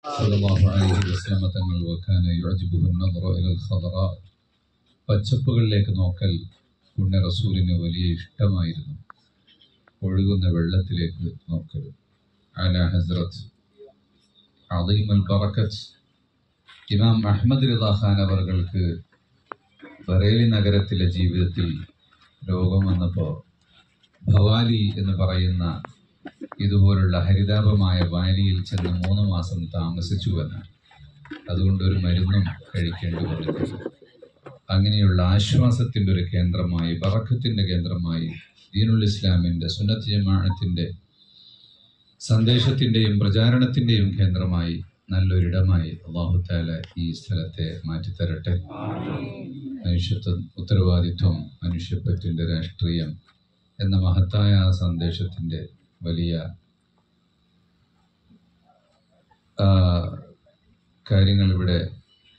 صلى الله عليه وسلم തങ്ങൾ وكان يعجبه النظر إلى الخضراء പച്ചപ്പുകളിലേക്ക് നോക്കൽ പുണ്യ റസൂലിന് വലിയ ഇഷ്ടമായിരുന്നു. ഒഴുകുന്ന വെള്ളത്തിലേക്ക് നോക്കൽ. അലാ ഹസ്രത്ത് അദീമുൽ ബറക്കത്ത് ഇമാം അഹ്മദ് റിളാ ഖാൻ അവർക്ക് ബറേലി നഗരത്തിലെ ജീവിതത്തിൽ രോഗം വന്നപ്പോൾ ഭവാലി എന്ന് പറയുന്ന ഇതുപോലുള്ള ഹരിതാപമായ വാലിയിൽ ചെന്ന് 3 മാസം താമസിച്ചു എന്നാണ്. അതുകൊണ്ട് ഒരു മരുന്നും കഴിക്കേണ്ടി വന്നിട്ടില്ല. അങ്ങനെയുള്ള ആശ്വാസത്തിൻ്റെ ഒരു കേന്ദ്രമായി, ബറക്കത്തിൻ്റെ കേന്ദ്രമായി, ദീനുൽ ഇസ്ലാമിൻ്റെ, സുന്നത്ത് ജമാഅത്തിൻ്റെ സന്ദേശത്തിൻ്റെയും പ്രചാരണത്തിൻ്റെയും കേന്ദ്രമായി, നല്ലൊരിടമായി അല്ലാഹു തആല ഈ സ്ഥലത്തെ മാറ്റിത്തരട്ടെ. മനുഷ്യത്വ ഉത്തരവാദിത്വം, മനുഷ്യപ്പറ്റിൻ്റെ രാഷ്ട്രീയം എന്ന മഹത്തായ ആ സന്ദേശത്തിൻ്റെ വലിയ കാര്യങ്ങൾ ഇവിടെ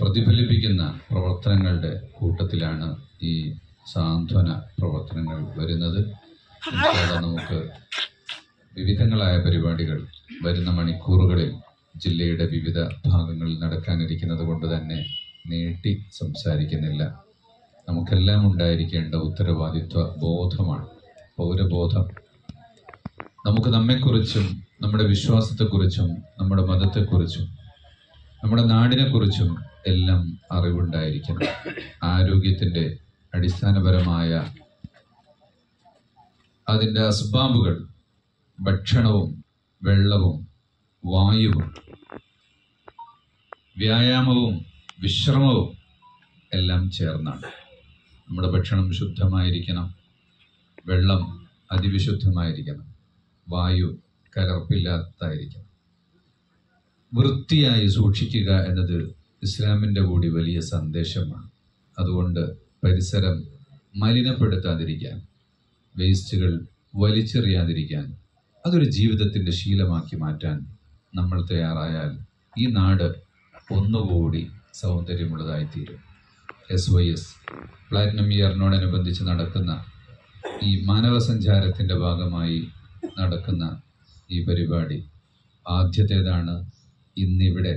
പ്രതിഫലിപ്പിക്കുന്ന പ്രവർത്തനങ്ങളുടെ കൂട്ടത്തിലാണ് ഈ സാന്ത്വന പ്രവർത്തനങ്ങൾ വരുന്നത്. നമുക്ക് വിവിധങ്ങളായ പരിപാടികൾ വരുന്ന മണിക്കൂറുകളിൽ ജില്ലയുടെ വിവിധ ഭാഗങ്ങളിൽ നടക്കാനിരിക്കുന്നത് കൊണ്ട് തന്നെ നീട്ടി സംസാരിക്കുന്നില്ല. നമുക്കെല്ലാം ഉണ്ടായിരിക്കേണ്ട ഉത്തരവാദിത്വ ബോധമാണ്, പൗരബോധം. നമുക്ക് നമ്മെക്കുറിച്ചും നമ്മുടെ വിശ്വാസത്തെക്കുറിച്ചും നമ്മുടെ മതത്തെക്കുറിച്ചും നമ്മുടെ നാടിനെക്കുറിച്ചും എല്ലാം അറിവുണ്ടായിരിക്കണം. ആരോഗ്യത്തിൻ്റെ അടിസ്ഥാനപരമായ അതിൻ്റെ അസ്ബാബുകൾ ഭക്ഷണവും വെള്ളവും വായുവും വ്യായാമവും വിശ്രമവും എല്ലാം ചേർന്നാണ്. നമ്മുടെ ഭക്ഷണം ശുദ്ധമായിരിക്കണം, വെള്ളം അതിവിശുദ്ധമായിരിക്കണം, വായു കലർപ്പില്ലാത്തതായിരിക്കണം. വൃത്തിയായി സൂക്ഷിക്കുക എന്നത് ഇസ്ലാമിൻ്റെ കൂടി വലിയ സന്ദേശമാണ്. അതുകൊണ്ട് പരിസരം മലിനപ്പെടുത്താതിരിക്കാൻ, വേസ്റ്റുകൾ വലിച്ചെറിയാതിരിക്കാൻ, അതൊരു ജീവിതത്തിൻ്റെ ശീലമാക്കി മാറ്റാൻ നമ്മൾ തയ്യാറായാൽ ഈ നാട് ഒന്നുകൂടി സൗന്ദര്യമുള്ളതായിത്തീരും. SYS പ്ലാറ്റിനം ഇയറിനോടനുബന്ധിച്ച് നടക്കുന്ന ഈ മാനവസഞ്ചാരത്തിൻ്റെ ഭാഗമായി നടക്കുന്ന ഈ പരിപാടി ആദ്യത്തേതാണ്. ഇന്നിവിടെ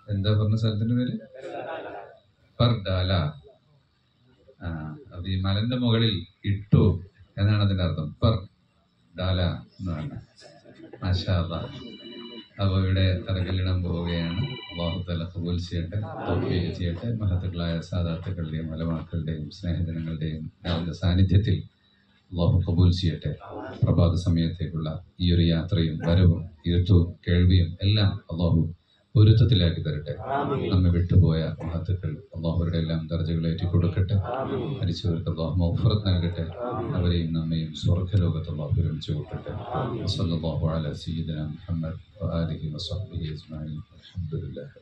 എന്താ പറഞ്ഞ സ്ഥലത്തിൻ്റെ പേര്? പർഡാല. അത് ഈ മലന്റെ മുകളിൽ ഇട്ടു എന്നാണ് അതിൻ്റെ അർത്ഥം. പർഡാല എന്ന് പറഞ്ഞ മാഷാ അല്ലാഹ്. അപ്പോൾ ഇവിടെ തറകല്ലിടാൻ പോവുകയാണ്. അല്ലാഹു തആല ഖബൂൽ ചെയ്യട്ടെ, തൗഫീഖ് ചെയ്യട്ടെ. മഹത്തുക്കളായ സാദാത്തുക്കളുടെയും ഉലമാക്കളുടെയും സ്നേഹജനങ്ങളുടെയും സാന്നിധ്യത്തിൽ അല്ലാഹു ഖബൂൽ ചെയ്യട്ടെ. പ്രഭാത സമയത്തേക്കുള്ള ഈ ഒരു യാത്രയും വരവും ഇരുത്തവും കേൾവിയും എല്ലാം അല്ലാഹു പൊരുത്തത്തിലാക്കി തരട്ടെ. നമ്മെ വിട്ടുപോയ മഹത്തുക്കൾ അല്ലാഹുവിന്റെ എല്ലാം ദർജകളേറ്റി കൊടുക്കട്ടെ. മരിച്ചവർക്ക് അല്ലാഹു മഗ്ഫിറത്ത് നൽകട്ടെ. അവരെയും നമ്മയും സ്വർഗ്ഗലോകത്ത് അല്ലാഹു ഒരുമിച്ച് കൂട്ടട്ടെ. സ്വല്ലല്ലാഹു അലാ സയ്യിദിനാ മുഹമ്മദ് വആലിഹി വസഹ്ബിഹി അജ്മഈൻ. അൽഹംദുലില്ലാഹ്.